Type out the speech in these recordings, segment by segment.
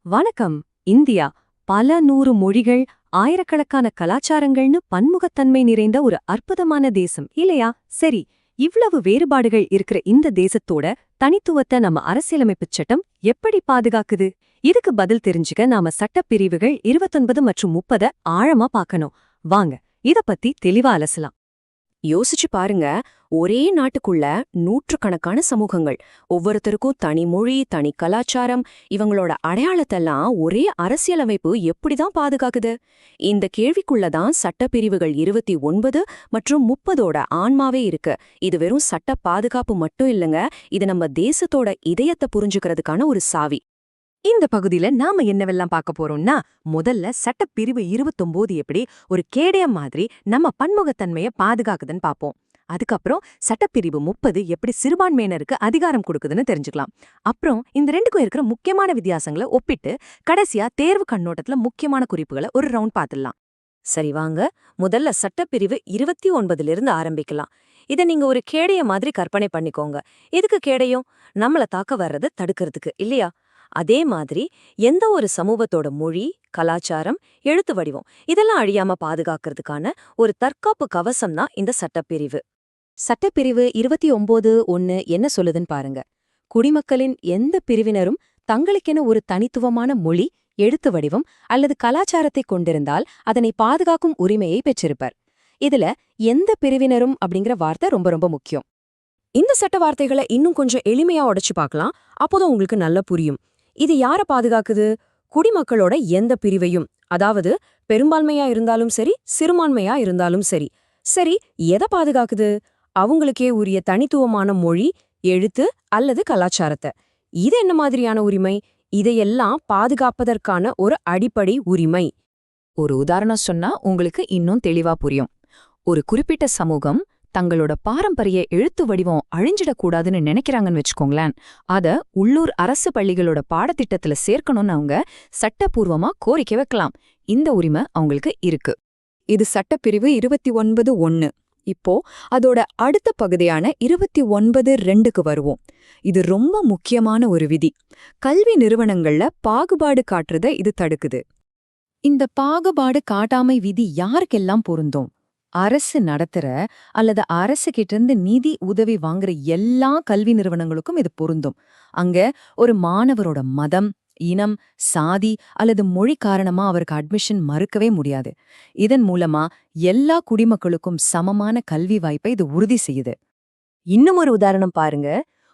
வணக்கம். இந்தியா பல நூறு மொழிகள், ஆயிரக்கணக்கான கலாச்சாரங்கள்னு பன்முகத்தன்மை நிறைந்த ஒரு அற்புதமான தேசம் இல்லையா? சரி, இவ்வளவு வேறுபாடுகள் இருக்கிற இந்த தேசத்தோட தனித்துவத்தை நம்ம அரசியலமைப்புச் சட்டம் எப்படி பாதுகாக்குது? இதுக்கு பதில் தெரிஞ்சுக்க நாம சட்டப்பிரிவுகள் 29 மற்றும் 30 ஆழமா பார்க்கணும். வாங்க, இத பத்தி தெளிவா அலசலாம். யோசிச்சு பாருங்க. ஒரே நாட்டுக்குள்ள நூற்றுக்கணக்கான சமூகங்கள், ஒவ்வொருத்தருக்கும் தனி மொழி, தனி கலாச்சாரம், இவங்களோட அடையாளத்தெல்லாம் ஒரே அரசியலமைப்பு எப்படிதான் பாதுகாக்குது? இந்த கேள்விக்குள்ளதான் சட்டப்பிரிவுகள் 29 மற்றும் 30ஓட ஆன்மாவே இருக்கு. இது வெறும் சட்ட பாதுகாப்பு மட்டும் இல்லைங்க, இது நம்ம தேசத்தோட இதயத்தை புரிஞ்சுக்கிறதுக்கான ஒரு சாவி. இந்த பகுதியில நாம என்னவெல்லாம் பார்க்க போறோம்னா, முதல்ல சட்டப்பிரிவு 29 எப்படி ஒரு கேடயம் மாதிரி நம்ம பன்முகத்தன்மையை பாதுகாக்குதுன்னு பார்ப்போம். அதுக்கப்புறம் சட்டப்பிரிவு 30 எப்படி சிறுபான்மையினருக்கு அதிகாரம் கொடுக்குதுன்னு தெரிஞ்சுக்கலாம். அப்புறம் இந்த ரெண்டுக்கும் இருக்கிற முக்கியமான வித்தியாசங்களை ஒப்பிட்டு கடைசியா தேர்வு கண்ணோட்டத்துல முக்கியமான குறிப்புகளை ஒரு ரவுண்ட் பார்த்துடலாம். சரி வாங்க, முதல்ல சட்டப்பிரிவு 29 ஆரம்பிக்கலாம். இதை நீங்க ஒரு கேடைய மாதிரி கற்பனை பண்ணிக்கோங்க. எதுக்கு கேடயம்? நம்மள தாக்க வர்றதை தடுக்கிறதுக்கு இல்லையா? அதே மாதிரி எந்த ஒரு சமூகத்தோட மொழி, கலாச்சாரம், எழுத்து வடிவம் இதெல்லாம் அழியாம பாதுகாக்கிறதுக்கான ஒரு தற்காப்பு கவசம் தான் இந்த சட்டப்பிரிவு. சட்டப்பிரிவு 29(1) என்ன சொல்லுதுன்னு பாருங்க. குடிமக்களின் எந்த பிரிவினரும் தங்களுக்கென ஒரு தனித்துவமான மொழி, எழுத்து வடிவம் அல்லது கலாச்சாரத்தை கொண்டிருந்தால் அதனை பாதுகாக்கும் உரிமையை பெற்றிருப்பர். இதுல எந்த பிரிவினரும் அப்படிங்கிற வார்த்தை ரொம்ப ரொம்ப முக்கியம். இந்த சட்ட வார்த்தைகளை இன்னும் கொஞ்சம் எளிமையா உடைச்சு பார்க்கலாம். அப்போதான் உங்களுக்கு நல்லா புரியும். இது யார பாதுகாக்குது? குடிமக்களோட எந்த பிரிவையும், அதாவது பெரும்பான்மையா இருந்தாலும் சரி, சிறுபான்மையா இருந்தாலும் சரி. சரி, எதை பாதுகாக்குது? அவங்களுக்கே உரிய தனித்துவமான மொழி, எழுத்து அல்லது கலாச்சாரத்தை. இது என்ன மாதிரியான உரிமை? இதையெல்லாம் பாதுகாப்பதற்கான ஒரு அடிப்படை உரிமை. ஒரு உதாரணம் சொன்னா உங்களுக்கு இன்னும் தெளிவா புரியும். ஒரு குறிப்பிட்ட சமூகம் தங்களோட பாரம்பரிய எழுத்து வடிவம் அழிஞ்சிடக்கூடாதுன்னு நினைக்கிறாங்கன்னு வச்சுக்கோங்களேன். அத உள்ளூர் அரசு பள்ளிகளோட பாடத்திட்டத்துல சேர்க்கணும்னு அவங்க சட்டப்பூர்வமா கோரிக்கை வைக்கலாம். இந்த உரிமை அவங்களுக்கு இருக்கு. இது சட்டப்பிரிவு 29(1). இப்போ அதோட அடுத்த பகுதியான 29(2)க்கு வருவோம். இது ரொம்ப முக்கியமான ஒரு விதி. கல்வி நிறுவனங்கள்ல பாகுபாடு காட்டுறத இது தடுக்குது. இந்த பாகுபாடு காட்டாமை விதி யாருக்கெல்லாம் பொருந்தும்? அரசு நடத்துற அல்லது அரசு கிட்ட நிதி உதவி வாங்குற எல்லா கல்வி நிறுவனங்களுக்கும் இது பொருந்தும். அங்க ஒரு மாணவரோட மதம், இனம், சாதி அல்லது மொழி காரணமா அவருக்கு அட்மிஷன் மறுக்கவே முடியாது. இதன் மூலமா எல்லா குடிமக்களுக்கும் சமமான கல்வி வாய்ப்பை இது உறுதி செய்யுது. இன்னும் ஒரு உதாரணம் பாருங்க.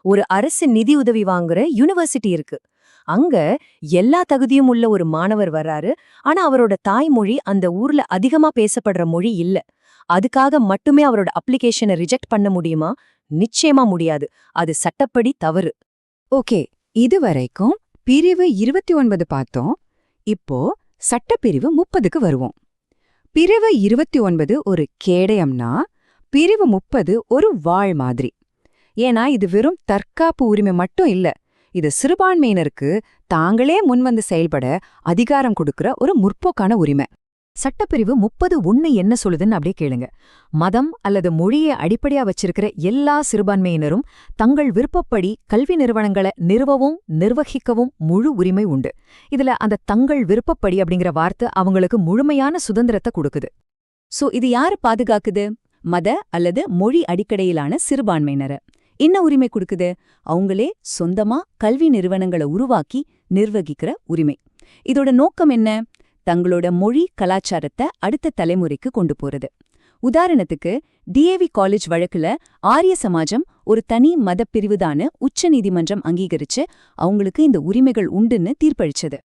ஒரு அரசு நிதி உதவி வாங்குற யூனிவர்சிட்டி இருக்கு. அங்க எல்லா தகுதியும் உள்ள ஒரு மாணவர் வர்றாரு. ஆனா அவரோட தாய்மொழி அந்த ஊர்ல அதிகமா பேசப்படுற மொழி இல்ல. அதுக்காக மட்டுமே அவரோட அப்ளிகேஷனை ரிஜெக்ட் பண்ண முடியுமா? நிச்சயமா முடியாது. அது சட்டப்படி தவறு. ஓகே, இதுவரைக்கும் பிரிவு 29 பார்த்தோம். இப்போ சட்டப்பிரிவு 30க்கு வருவோம். பிரிவு 29 ஒரு கேடயம்னா, பிரிவு 30 ஒரு வாள் மாதிரி. ஏன்னா இது வெறும் தற்காப்பு உரிமை மட்டும் இல்ல, இது சிறுபான்மையினருக்கு தாங்களே முன்வந்து செயல்பட அதிகாரம் கொடுக்கிற ஒரு முற்போக்கான உரிமை. சட்டப்பிரிவு 30(1) என்ன சொல்லுதுன்னு அப்படியே கேளுங்க. மதம் அல்லது மொழியை அடிப்படையா வச்சிருக்கிற எல்லா சிறுபான்மையினரும் தங்கள் விருப்பப்படி கல்வி நிறுவனங்களை நிறுவவும் நிர்வகிக்கவும் முழு உரிமை உண்டு. இதுல அந்த தங்கள் விருப்பப்படி அப்படிங்கிற வார்த்தை அவங்களுக்கு முழுமையான சுதந்திரத்தை கொடுக்குது. சோ இது யாரு பாதுகாக்குது? மத அல்லது மொழி அடிப்படையிலான சிறுபான்மையினரை. என்ன உரிமை கொடுக்குது? அவங்களே சொந்தமா கல்வி நிறுவனங்களை உருவாக்கி நிர்வகிக்கிற உரிமை. இதோட நோக்கம் என்ன? தங்களோட மொழி, கலாச்சாரத்தை அடுத்த தலைமுறைக்கு கொண்டு போறது. உதாரணத்துக்கு டிஏவி காலேஜ் வழக்குல ஆரிய சமாஜம் ஒரு தனி மதப்பிரிவுதான்னு உச்ச நீதிமன்றம் அங்கீகரிச்சு அவங்களுக்கு இந்த உரிமைகள் உண்டுன்னு தீர்ப்பளிச்சது.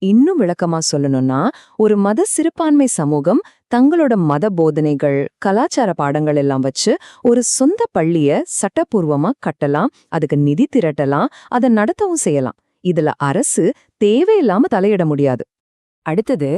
இன்னும் விளக்கமா சொல்லணும்னா, ஒரு மத சிறுபான்மை சமூகம் தங்களோட மத போதனைகள், கலாச்சார பாடங்கள் எல்லாம் வச்சு ஒரு சொந்த பள்ளிய சட்டப்பூர்வமா கட்டலாம், அதுக்கு நிதி திரட்டலாம், அதை நடத்தவும் செய்யலாம். இதுல அரசு தேவையில்லாம தலையிட முடியாது. அடுத்தது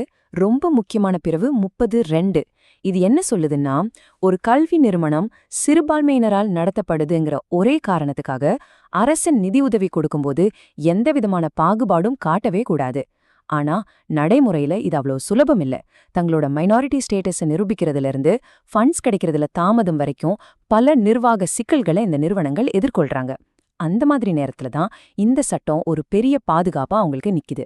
ரொம்ப முக்கியமான பிரிவு 30(2). இது என்ன சொல்லுதுன்னா, ஒரு கல்வி நிறுவனம் சிறுபான்மையினரால் நடத்தப்படுதுங்கிற ஒரே காரணத்துக்காக அரசின் நிதி உதவி கொடுக்கும்போது எந்தவிதமான பாகுபாடும் காட்டவே கூடாது. ஆனா நடைமுறையில இது அவ்வளோ சுலபம் இல்ல. தங்களோட மைனாரிட்டி ஸ்டேட்டஸை நிரூபிக்கிறதுல இருந்து ஃபண்ட்ஸ் கிடைக்கிறதுல தாமதம் வரைக்கும் பல நிர்வாக சிக்கல்களை இந்த நிறுவனங்கள் எதிர்கொள்றாங்க. அந்த மாதிரி நேரத்துல தான் இந்த சட்டம் ஒரு பெரிய பாதுகாப்பா அவங்களுக்கு நிக்குது.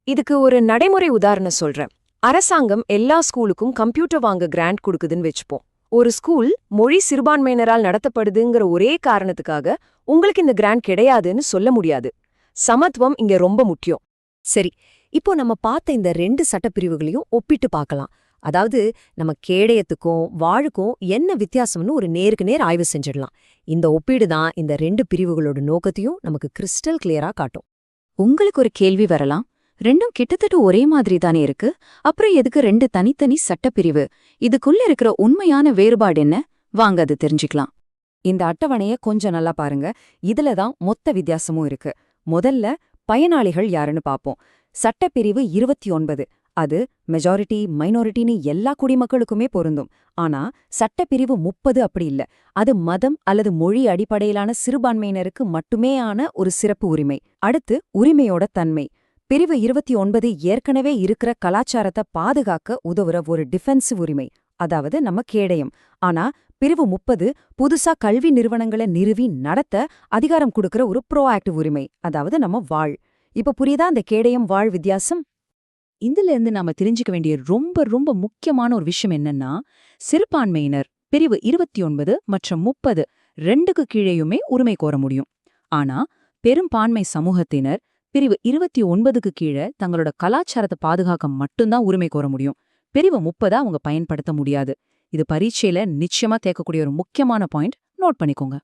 இதுக்கு ஒரு நடைமுறை உதாரணம் சொல்றேன். அரசாங்கம் எல்லா ஸ்கூலுக்கும் கம்ப்யூட்டர் வாங்க கிராண்ட் கொடுக்குதுன்னு வச்சுப்போம். ஒரு ஸ்கூல் மொழி சிறுபான்மையினரால் நடத்தப்படுதுங்கிற ஒரே காரணத்துக்காக உங்களுக்கு இந்த கிராண்ட் கிடையாதுன்னு சொல்ல முடியாது. சமத்துவம் இங்க ரொம்ப முக்கியம். சரி, இப்போ நம்ம பார்த்த இந்த 2 சட்டப்பிரிவுகளையும் ஒப்பிட்டு பார்க்கலாம். அதாவது நம்ம கேடயத்துக்கும் வாழுக்கும் என்ன வித்தியாசம்னு ஒரு நேருக்கு நேர் ஆய்வு செஞ்சிடலாம். இந்த ஒப்பீடு தான் இந்த 2 பிரிவுகளோட நோக்கத்தையும் நமக்கு கிறிஸ்டல் கிளியரா காட்டும். உங்களுக்கு ஒரு கேள்வி வரலாம். ரெண்டும் கிட்டத்தட்ட ஒரே மாதிரி தானே இருக்கு, அப்புறம் எதுக்கு 2 தனித்தனி சட்டப்பிரிவு? இதுக்குள்ள இருக்கிற உண்மையான வேறுபாடு என்ன? வாங்க அது தெரிஞ்சுக்கலாம். இந்த அட்டவணைய கொஞ்சம் நல்லா பாருங்க. இதுல தான் மொத்த வித்தியாசமும் இருக்கு. முதல்ல பயனாளிகள் யாருன்னு பாப்போம். சட்டப்பிரிவு 29 அது மெஜாரிட்டி மைனாரிட்டின்னு எல்லா குடிமக்களுக்குமே பொருந்தும். ஆனா சட்டப்பிரிவு 30 அப்படி இல்ல. அது மதம் அல்லது மொழி அடிப்படையிலான சிறுபான்மையினருக்கு மட்டுமே ஆன ஒரு சிறப்பு உரிமை. அடுத்து உரிமையோட தன்மை. பிரிவு 29 ஏற்கனவே இருக்கிற கலாச்சாரத்தை பாதுகாக்க உதவுற ஒரு டிஃபென்சிவ் உரிமை, அதாவது நம்ம கேடயம். ஆனா பிரிவு 30 புதுசா கல்வி நிறுவனங்களை நிறுவி நடத்த அதிகாரம் கொடுக்கிற ஒரு ப்ரோஆக்டிவ் உரிமை, அதாவது நம்ம வாழ். இப்ப புரியுதா அந்த கேடயம் வாழ் வித்தியாசம்? இதுல இருந்து நாம தெரிஞ்சுக்க வேண்டிய ரொம்ப ரொம்ப முக்கியமான ஒரு விஷயம் என்னன்னா, சிறுபான்மையினர் பிரிவு 29 மற்றும் 30 2க்கு கீழேயுமே உரிமை கோர முடியும். ஆனா பெரும்பான்மை சமூகத்தினர் பிரிவு 29க்கு கீழே தங்களோட கலாச்சாரத்தை பாதுகாக்க மட்டும்தான் உரிமை கோர முடியும். பிரிவு 30 அவங்க பயன்படுத்த முடியாது. இது பரீட்சையில நிச்சயமா தேக்கக்கூடிய ஒரு முக்கியமான பாயிண்ட், நோட் பண்ணிக்கோங்க.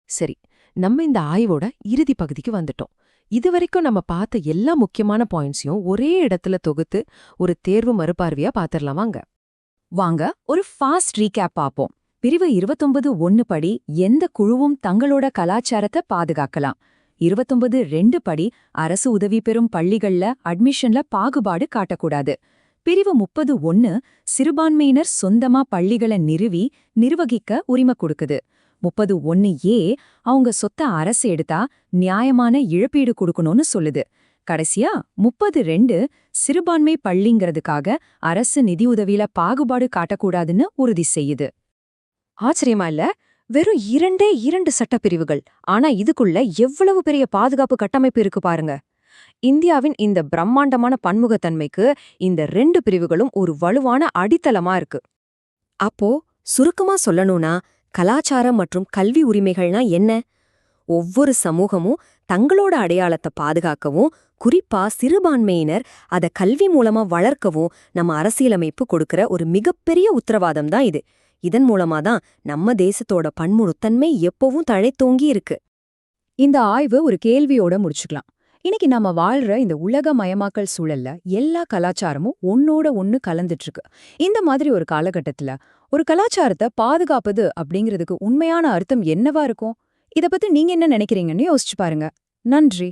சரி, நம்ம இந்த ஆய்வோட இறுதி பகுதிக்கு வந்துட்டோம். இதுவரைக்கும் நம்ம பார்த்த எல்லா முக்கியமான பாயிண்ட்ஸையும் ஒரே இடத்துல தொகுத்து ஒரு தேர்வு மறுபார்வையா பாத்திரலாம் வாங்க. வாங்க ஒரு ஃபாஸ்ட் ரீகேப் பார்ப்போம். பிரிவு 29(1) படி எந்த குழுவும் தங்களோட கலாச்சாரத்தை பாதுகாக்கலாம். 29(2) படி அரசு உதவி பெறும் பள்ளிகள்ல அட்மிஷன்ல பாகுபாடு காட்டக்கூடாது. பிரிவு 30(1) சிறுபான்மையினர் சொந்தமா பள்ளிகளை நிறுவி நிர்வகிக்க உரிமை கொடுக்குது. 30(1)(a) அவங்க சொத்த அரசு எடுத்தா நியாயமான இழப்பீடு கொடுக்கணும்னு சொல்லுது. கடைசியா 30(2) சிறுபான்மை பள்ளிங்கிறதுக்காக அரசு நிதியுதவியில பாகுபாடு காட்டக்கூடாதுன்னு உறுதி செய்யுது. ஆச்சரியமா இல்ல? வெறும் 2 சட்டப்பிரிவுகள், ஆனா இதுக்குள்ள எவ்வளவு பெரிய பாதுகாப்பு கட்டமைப்பு இருக்கு பாருங்க. இந்தியாவின் இந்த பிரம்மாண்டமான பன்முகத்தன்மைக்கு இந்த 2 பிரிவுகளும் ஒரு வலுவான அடித்தளமா இருக்கு. அப்போ சுருக்கமா சொல்லணும்னா, கலாச்சாரம் மற்றும் கல்வி உரிமைகள்னா என்ன? ஒவ்வொரு சமூகமும் தங்களோட அடையாளத்தை பாதுகாக்கவும், குறிப்பா சிறுபான்மையினர் அத கல்வி மூலமா வளர்க்கவும் நம்ம அரசியலமைப்பு கொடுக்கிற ஒரு மிகப்பெரிய உத்தரவாதம் தான் இது. இதன் மூலமா தான் நம்ம தேசத்தோட பன்முகத்தன்மை எப்பவும் தழைத்தோங்கி இருக்கு. இந்த ஆய்வு ஒரு கேள்வியோட முடிச்சுக்கலாம். இன்னைக்கு நாம வாழ்ற இந்த உலகமயமாக்கல் சூழல்ல எல்லா கலாச்சாரமும் ஒன்னோட ஒன்னு கலந்துட்டு இருக்கு. இந்த மாதிரி ஒரு காலகட்டத்துல ஒரு கலாச்சாரத்தை பாதுகாப்பது அப்படிங்கிறதுக்கு உண்மையான அர்த்தம் என்னவா இருக்கும்? இத பத்தி நீங்க என்ன நினைக்கிறீங்கன்னு யோசிச்சு பாருங்க. நன்றி.